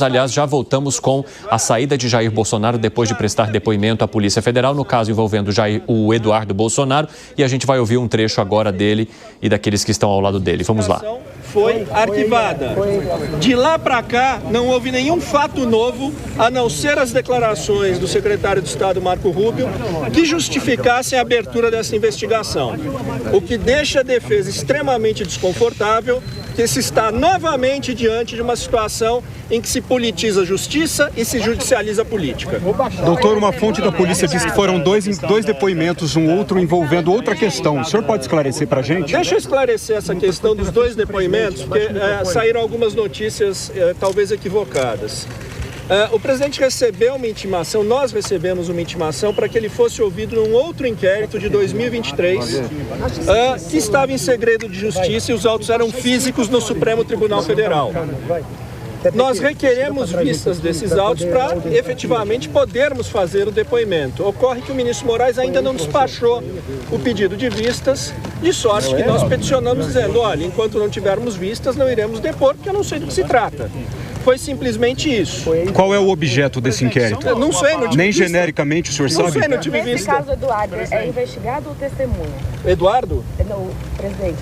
Aliás, já voltamos com a saída de Jair Bolsonaro depois de prestar depoimento à Polícia Federal, no caso envolvendo o Eduardo Bolsonaro, e a gente vai ouvir um trecho agora dele e daqueles que estão ao lado dele. Vamos lá. Foi arquivada. De lá para cá, não houve nenhum fato novo, a não ser as declarações do secretário de Estado, Marco Rubio, que justificassem a abertura dessa investigação. O que deixa a defesa extremamente desconfortável, que se está novamente diante de uma situação em que se politiza a justiça e se judicializa a política. Doutor, uma fonte da polícia disse que foram dois depoimentos, um outro envolvendo outra questão. O senhor pode esclarecer para a gente? Deixa eu esclarecer essa questão dos dois depoimentos, porque saíram algumas notícias talvez equivocadas. O presidente recebeu uma intimação, nós recebemos uma intimação para que ele fosse ouvido num outro inquérito de 2023, que estava em segredo de justiça e os autos eram físicos no Supremo Tribunal Federal. Nós requeremos vistas desses autos para efetivamente podermos fazer o depoimento. Ocorre que o ministro Moraes ainda não despachou o pedido de vistas, de sorte que nós peticionamos dizendo, olha, enquanto não tivermos vistas, não iremos depor, porque eu não sei do que se trata. Foi simplesmente isso. Qual é o objeto desse inquérito? Não sei, não tive Nem vista. genericamente o senhor sabe? Não sei, não tive Nesse vista. caso, Eduardo, é investigado ou testemunha? Eduardo? Não, o presidente,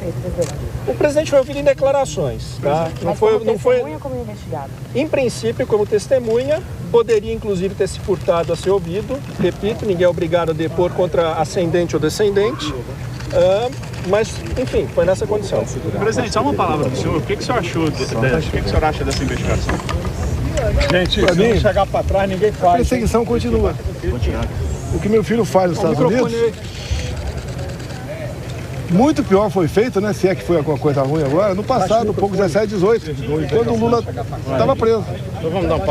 O presidente foi ouvido em declarações, tá? Mas como testemunha ou como investigado? Em princípio, como testemunha, poderia inclusive ter se furtado a ser ouvido. Repito, ninguém é obrigado a depor contra ascendente ou descendente. Mas, enfim, foi nessa condição. Presidente, só uma palavra do senhor. O que o senhor achou? O que o senhor acha dessa investigação? Gente, se não chegar para trás, ninguém faz. A perseguição continua. O que meu filho faz nos Estados Unidos, muito pior foi feito, né? Se é que foi alguma coisa ruim agora, no passado, um pouco 17, 18, quando o Lula estava preso.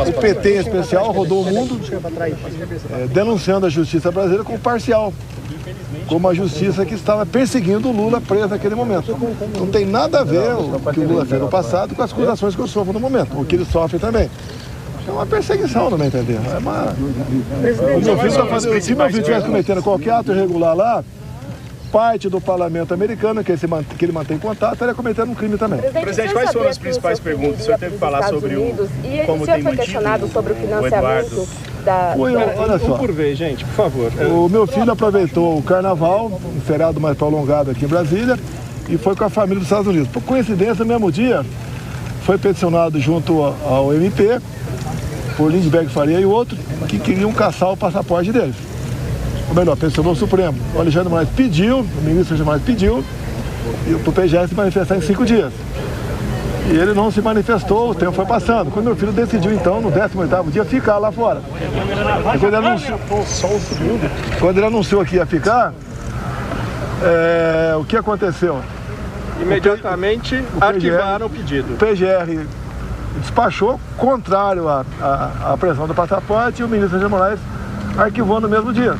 O PT em especial rodou o mundo denunciando a justiça brasileira como parcial, como a justiça que estava perseguindo o Lula preso naquele momento. Não tem nada a ver o que o Lula fez no passado com as acusações que eu sofro no momento, o que ele sofre também. É uma perseguição, não me entendeu? É uma... O meu filho está fazendo... Se meu filho estivesse cometendo qualquer ato irregular lá, parte do parlamento americano, que ele mantém contato, estaria cometendo um crime também. Presidente, quais foram as principais perguntas? O senhor teve que falar sobre como tem foi questionado sobre o financiamento da... Olha só, por vez, gente, por favor. O meu filho aproveitou o carnaval, um feriado mais prolongado aqui em Brasília, e foi com a família dos Estados Unidos. Por coincidência, no mesmo dia, foi peticionado junto ao MP, por Lindbergh Faria e outro, que queriam caçar o passaporte deles. Ou melhor, peticionou o Supremo. O Alexandre Moraes pediu, o ministro Alexandre Moraes pediu, para o PGR se manifestar em 5 dias. E ele não se manifestou, o tempo foi passando. Quando meu filho decidiu, então, no 18º dia, ficar lá fora. E quando ele anunciou que ia ficar, o que aconteceu? Imediatamente arquivaram o pedido. O PGR despachou, contrário à pressão do passaporte, e o ministro Alexandre Moraes arquivou no mesmo dia.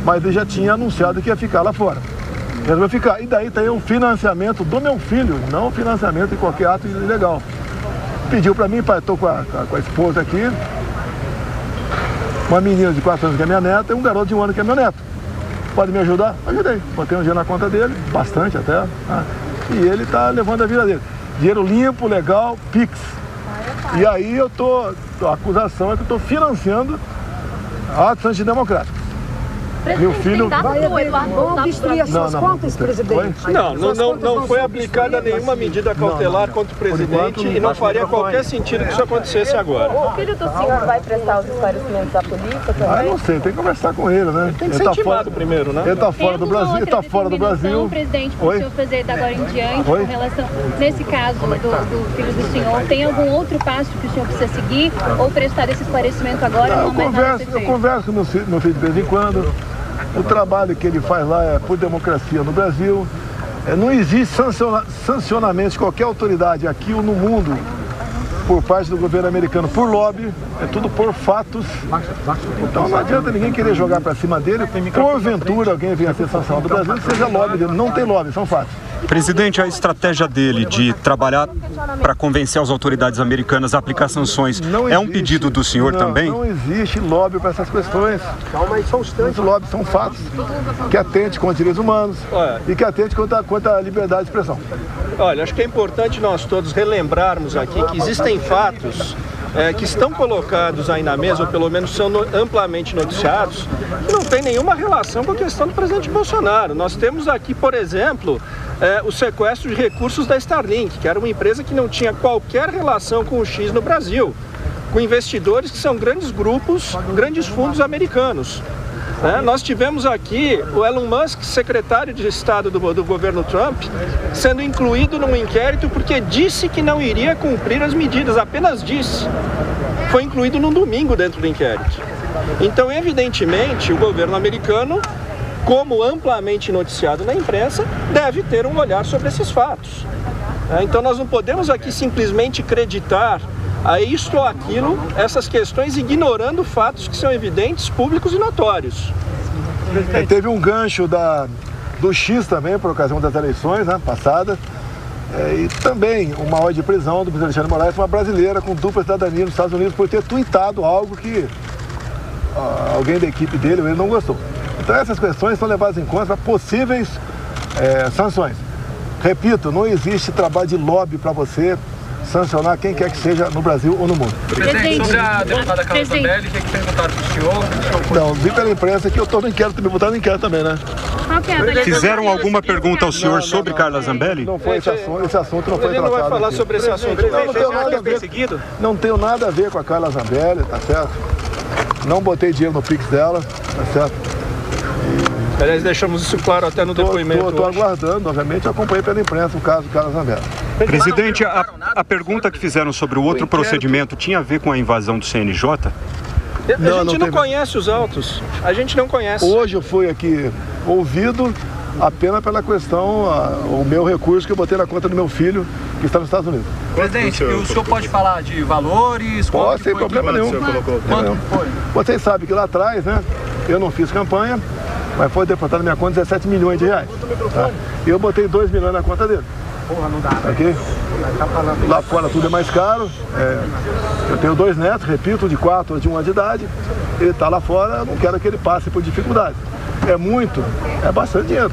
Mas ele já tinha anunciado que ia ficar lá fora. Resolveu ficar. E daí tem o financiamento do meu filho, não o financiamento de qualquer ato ilegal. Pediu para mim, pai, estou com a esposa aqui, uma menina de 4 anos que é minha neta e um garoto de 1 ano que é meu neto. Pode me ajudar? Ajudei. Botei um dinheiro na conta dele, bastante até. E ele está levando a vida dele. Dinheiro limpo, legal, Pix. E aí a acusação é que eu estou financiando atos antidemocráticos. Meu filho... Vão destruir as suas contas, presidente? Não foi aplicada nenhuma medida cautelar contra o presidente e não faria qualquer sentido que isso acontecesse agora. O filho do senhor vai prestar os esclarecimentos à polícia também? Não sei, tem que conversar com ele, né? Tem que ser intimado primeiro, né? Ele está fora do Brasil, ele está fora do Brasil. Presidente, para o senhor fazer da agora em diante, com relação, nesse caso do filho do senhor, tem algum outro passo que o senhor precisa seguir ou prestar esse esclarecimento agora? Eu converso com meu filho de vez em quando. O trabalho que ele faz lá é por democracia no Brasil. Não existe sancionamento de qualquer autoridade aqui ou no mundo por parte do governo americano por lobby, é tudo por fatos. Então não adianta ninguém querer jogar para cima dele, porventura alguém venha a ser sancionado do Brasil, seja lobby dele. Não tem lobby, são fatos. Presidente, a estratégia dele de trabalhar para convencer as autoridades americanas a aplicar sanções é um pedido do senhor também? Não existe lobby para essas questões. Os lobbies são fatos que atente contra os direitos humanos e que atente contra a liberdade de expressão. Olha, acho que é importante nós todos relembrarmos aqui que existem fatos que estão colocados aí na mesa, ou pelo menos são amplamente noticiados, não tem nenhuma relação com a questão do presidente Bolsonaro. Nós temos aqui, por exemplo, o sequestro de recursos da Starlink, que era uma empresa que não tinha qualquer relação com o X no Brasil, com investidores que são grandes grupos, grandes fundos americanos. Nós tivemos aqui o Elon Musk, secretário de Estado do governo Trump, sendo incluído num inquérito porque disse que não iria cumprir as medidas, apenas disse. Foi incluído num domingo dentro do inquérito. Então, evidentemente, o governo americano, como amplamente noticiado na imprensa, deve ter um olhar sobre esses fatos. Então, nós não podemos aqui simplesmente acreditar a isto ou aquilo, essas questões, ignorando fatos que são evidentes, públicos e notórios. Teve um gancho do X também, por ocasião das eleições, né, passadas, e também uma ordem de prisão do presidente Alexandre de Moraes, uma brasileira com dupla cidadania nos Estados Unidos, por ter tuitado algo que alguém da equipe dele ou ele não gostou. Então essas questões são levadas em conta para possíveis sanções. Repito, não existe trabalho de lobby para você sancionar quem quer que seja no Brasil ou no mundo. Presidente, sobre a deputada Carla Zambelli, que perguntaram para o senhor. Não, vi pela imprensa que eu estou no inquérito, me botaram no inquérito também, né? Fizeram alguma pergunta ao senhor sobre Carla Zambelli? Não foi esse assunto não foi tratado. Ele não vai falar aqui sobre esse assunto. Não tenho nada a ver com a Carla Zambelli, tá certo? Não botei dinheiro no Pix dela, tá certo? Aliás, deixamos isso claro até no depoimento. Estou aguardando, obviamente, eu acompanhei pela imprensa o caso do Carla Zambelli. Presidente, a pergunta que fizeram sobre o outro procedimento tinha a ver com a invasão do CNJ? A gente não conhece os autos, a gente não conhece. Hoje eu fui aqui ouvido apenas pela questão, o meu recurso que eu botei na conta do meu filho, que está nos Estados Unidos. Presidente, o senhor pode falar de valores? Pode, sem problema nenhum. Quanto foi? Vocês sabem que lá atrás, né, eu não fiz campanha, mas foi depositado na minha conta 17 milhões de reais. Tá? E eu botei 2 milhões na conta dele. Porra, não dá. Okay? Lá fora tudo é mais caro. Eu tenho 2 netos, repito, de 4 ou de 1 ano de idade. Ele está lá fora, eu não quero que ele passe por dificuldades. É bastante dinheiro.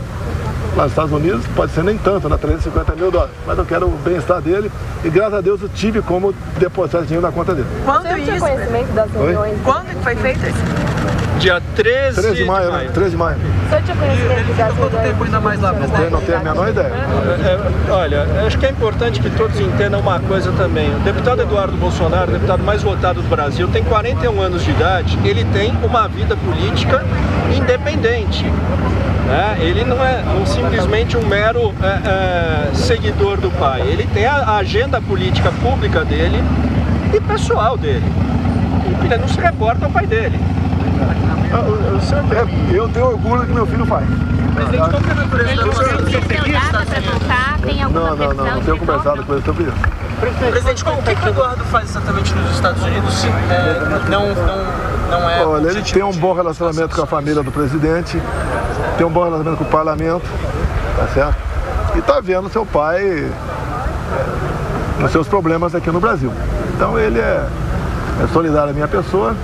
Lá nos Estados Unidos pode ser nem tanto, né? 350 mil dólares. Mas eu quero o bem-estar dele e graças a Deus eu tive como depositar esse dinheiro na conta dele. Quando você tinha conhecimento das reuniões? Quando que foi feito isso? Dia 13 de maio. 13 de maio. O senhor tinha conhecimento das reuniões? Ainda mais lá, não tenho a menor ideia. Olha, acho que é importante que todos entendam uma coisa também. O deputado Eduardo Bolsonaro, o deputado mais votado do Brasil, tem 41 anos de idade, ele tem uma vida política independente. Ele não é simplesmente um mero seguidor do pai. Ele tem a agenda política pública dele e pessoal dele. Ele não se reporta ao pai dele. Eu tenho orgulho do que meu filho faz. Presidente, qual que é a natureza? Vocês têm data para voltar? Tem alguma previsão? Não tenho conversado com ele sobre isso. Presidente, o que o Eduardo faz exatamente nos Estados Unidos? Não é... Olha, ele tem um bom relacionamento com a família do presidente, tem um bom relacionamento com o parlamento, tá certo? E está vendo seu pai nos seus problemas aqui no Brasil. Então ele é solidário à minha pessoa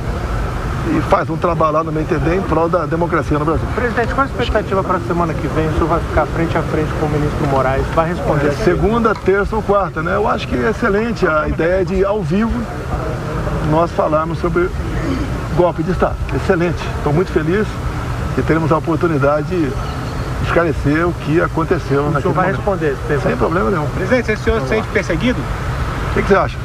e faz um trabalho lá, no meu entender, em prol da democracia no Brasil. Presidente, qual a expectativa para a semana que vem? O senhor vai ficar frente a frente com o ministro Moraes? Vai responder? Segunda, terça ou quarta, né? Eu acho que é excelente a ideia de, ao vivo, nós falarmos sobre golpe de Estado. Excelente. Estou muito feliz e teremos a oportunidade de esclarecer o que aconteceu naquele momento. O senhor vai responder? Sem problema nenhum. Presidente, o senhor se sente perseguido? O que você acha?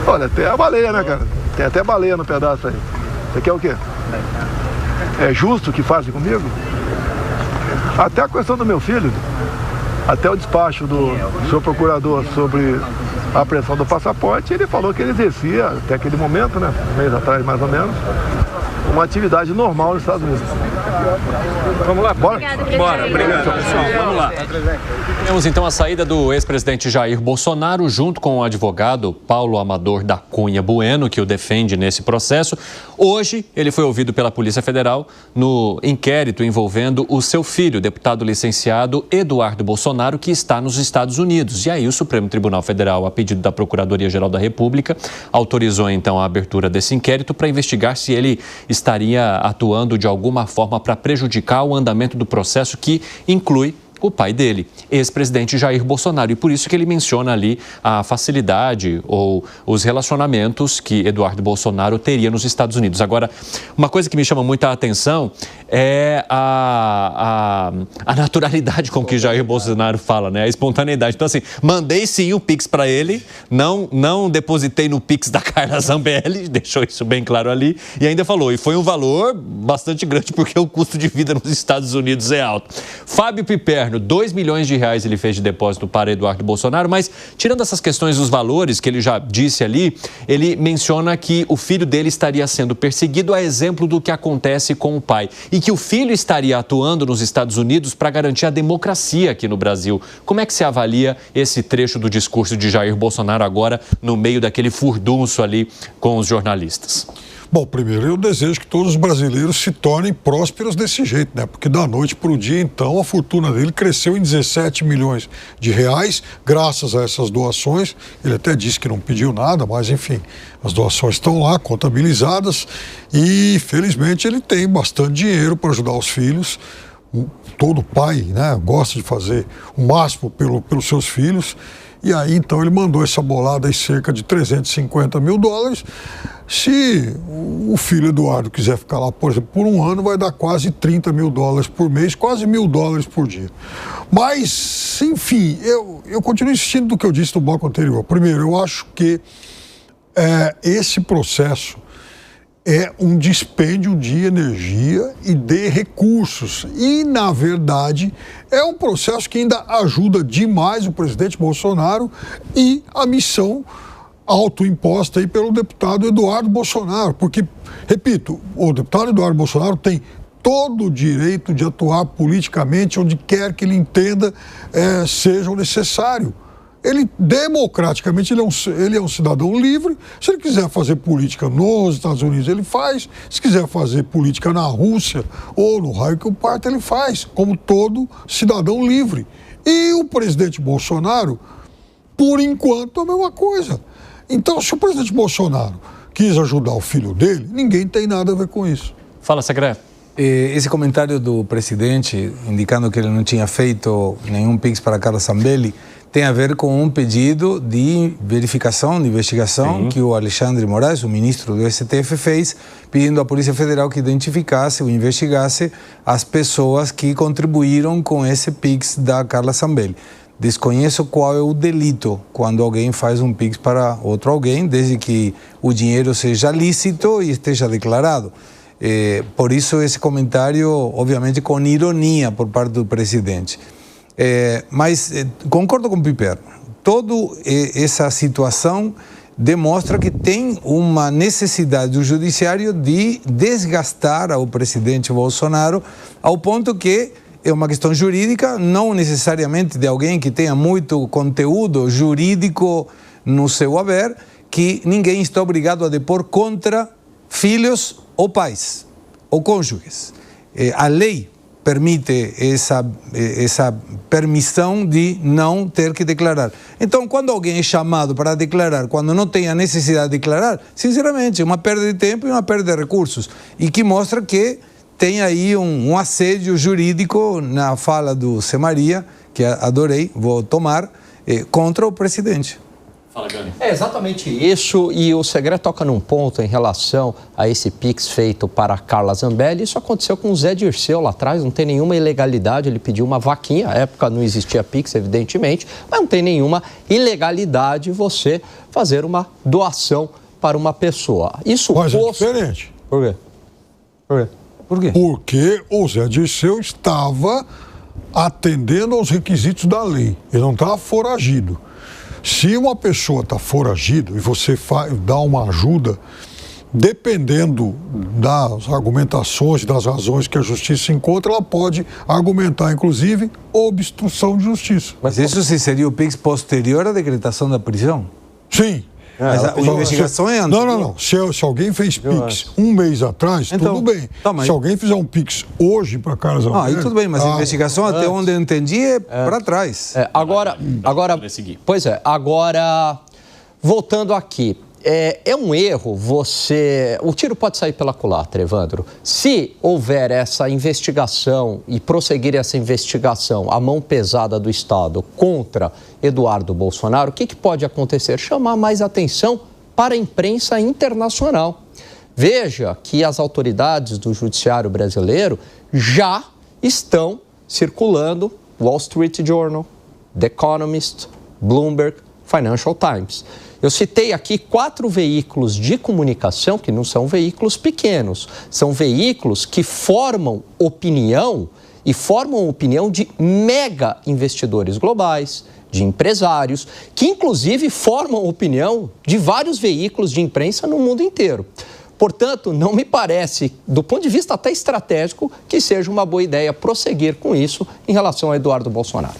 Olha, tem a baleia, né, cara? Tem até baleia no pedaço aí. Você quer o quê? É justo o que fazem comigo? Até a questão do meu filho, até o despacho do senhor procurador sobre a apreensão do passaporte, ele falou que ele exercia, até aquele momento, né, um mês atrás mais ou menos, uma atividade normal nos Estados Unidos. Vamos lá? Bora? Bora, obrigado, pessoal. Vamos lá. Temos então a saída do ex-presidente Jair Bolsonaro, junto com o advogado Paulo Amador da Cunha Bueno, que o defende nesse processo. Hoje, ele foi ouvido pela Polícia Federal no inquérito envolvendo o seu filho, o deputado licenciado Eduardo Bolsonaro, que está nos Estados Unidos. E aí, o Supremo Tribunal Federal, a pedido da Procuradoria-Geral da República, autorizou então a abertura desse inquérito para investigar se ele estaria atuando de alguma forma para prejudicar o andamento do processo que inclui o pai dele, ex-presidente Jair Bolsonaro. E por isso que ele menciona ali a facilidade ou os relacionamentos que Eduardo Bolsonaro teria nos Estados Unidos. Agora, uma coisa que me chama muita atenção é a naturalidade com que Jair Bolsonaro fala, né? A espontaneidade. Então, assim, mandei sim o Pix para ele, não depositei no Pix da Carla Zambelli, deixou isso bem claro ali, e ainda falou, e foi um valor bastante grande porque o custo de vida nos Estados Unidos é alto. Fábio Piperno, 2 milhões de reais ele fez de depósito para Eduardo Bolsonaro, mas tirando essas questões dos valores que ele já disse ali, ele menciona que o filho dele estaria sendo perseguido a exemplo do que acontece com o pai e que o filho estaria atuando nos Estados Unidos para garantir a democracia aqui no Brasil. Como é que se avalia esse trecho do discurso de Jair Bolsonaro agora no meio daquele furdunço ali com os jornalistas? Bom, primeiro eu desejo que todos os brasileiros se tornem prósperos desse jeito, né? Porque da noite para o dia, então, a fortuna dele cresceu em 17 milhões de reais, graças a essas doações. Ele até disse que não pediu nada, mas enfim, as doações estão lá, contabilizadas, e felizmente ele tem bastante dinheiro para ajudar os filhos. Todo pai, né, gosta de fazer o máximo pelos seus filhos. E aí, então, ele mandou essa bolada aí, cerca de 350 mil dólares. Se o filho Eduardo quiser ficar lá, por exemplo, por um ano, vai dar quase 30 mil dólares por mês, quase $1.000 por dia. Mas, enfim, eu continuo insistindo no que eu disse no bloco anterior. Primeiro, eu acho que esse processo é um dispêndio de energia e de recursos. E, na verdade, é um processo que ainda ajuda demais o presidente Bolsonaro e a missão autoimposta aí pelo deputado Eduardo Bolsonaro. Porque, repito, o deputado Eduardo Bolsonaro tem todo o direito de atuar politicamente onde quer que ele entenda seja o necessário. Ele, democraticamente, ele é um cidadão livre. Se ele quiser fazer política nos Estados Unidos, ele faz. Se quiser fazer política na Rússia ou no raio que o parta, ele faz, como todo cidadão livre. E o presidente Bolsonaro, por enquanto, é a mesma coisa. Então, se o presidente Bolsonaro quis ajudar o filho dele, ninguém tem nada a ver com isso. Fala, secretário. Esse comentário do presidente, indicando que ele não tinha feito nenhum Pix para Carla Zambelli, tem a ver com um pedido de verificação, de investigação, que o Alexandre Moraes, o ministro do STF, fez, pedindo à Polícia Federal que identificasse ou investigasse as pessoas que contribuíram com esse Pix da Carla Zambelli. Desconheço qual é o delito quando alguém faz um Pix para outro alguém, desde que o dinheiro seja lícito e esteja declarado. Por isso esse comentário, obviamente, com ironia por parte do presidente. Mas concordo com o Piperno. Toda essa situação demonstra que tem uma necessidade do judiciário de desgastar o presidente Bolsonaro ao ponto que é uma questão jurídica, não necessariamente de alguém que tenha muito conteúdo jurídico no seu haver, que ninguém está obrigado a depor contra filhos ou pais ou cônjuges. A lei permite essa permissão de não ter que declarar. Então, quando alguém é chamado para declarar, quando não tem a necessidade de declarar, sinceramente, é uma perda de tempo e uma perda de recursos. E que mostra que tem aí um assédio jurídico na fala do Zé Maria, que adorei, vou tomar, contra o presidente. É exatamente isso, e o Segredo toca num ponto em relação a esse Pix feito para Carla Zambelli. Isso aconteceu com o Zé Dirceu lá atrás, não tem nenhuma ilegalidade, ele pediu uma vaquinha, na época não existia Pix, evidentemente, mas não tem nenhuma ilegalidade você fazer uma doação para uma pessoa. Isso mas é diferente. Por quê? Por quê? Porque o Zé Dirceu estava atendendo aos requisitos da lei, ele não estava foragido. Se uma pessoa está foragida e você dá uma ajuda, dependendo das argumentações, das razões que a justiça encontra, ela pode argumentar, inclusive, obstrução de justiça. Mas isso seria o Pix posterior à decretação da prisão? Sim. Mas a investigação é antes. Não. Se alguém fez Pix um mês atrás, então, tudo bem. Tá, mas... Se alguém fizer um Pix hoje para Carla Zambelli... aí tudo bem, mas a investigação, até onde eu entendi, é para trás. Agora, voltando aqui, é um erro você... O tiro pode sair pela culatra, Evandro. Se houver essa investigação e prosseguir essa investigação, a mão pesada do Estado contra Eduardo Bolsonaro, o que pode acontecer? Chamar mais atenção para a imprensa internacional. Veja que as autoridades do judiciário brasileiro já estão circulando Wall Street Journal, The Economist, Bloomberg, Financial Times. Eu citei aqui 4 veículos de comunicação que não são veículos pequenos, são veículos que formam opinião e formam opinião de mega investidores globais, de empresários, que inclusive formam opinião de vários veículos de imprensa no mundo inteiro. Portanto, não me parece, do ponto de vista até estratégico, que seja uma boa ideia prosseguir com isso em relação a Eduardo Bolsonaro.